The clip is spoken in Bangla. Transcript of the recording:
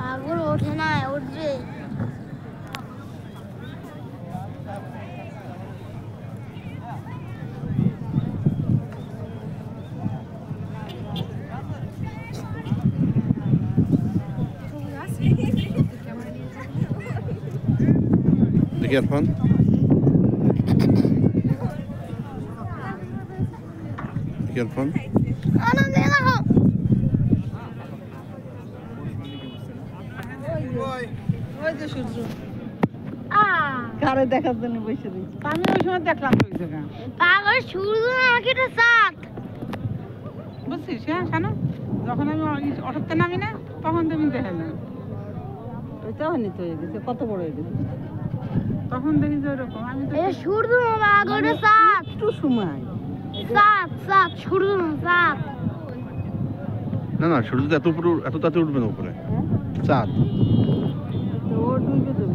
আগুন ওঠে না, উঠবে। দেখি আরফান, দেখি আরফান, কারে দেখার জন্য বসে রয়েছে। আমি ওই সময় দেখলাম ওই জায়গা পাগল সূর্য নাকি এটা চাঁদ, বুঝছিস? হ্যাঁ শানু, যখন আমি অটোতে নামি না তখন তুমি দেখালাম ওইটা হয়নি তো হয়ে গেছে, কত বড় হয়ে গেছে তখন দেখি যে ওরকম। আমি তো এটা সূর্য না পাগল, এটা চাঁদ। একটু সময় চাঁদ চাঁদ, সূর্য না চাঁদ। না না, সূর্য তো এত উপরে, এত তাতে উঠবে না উপরে, চাঁদ। তো ও ডুবে দেবে।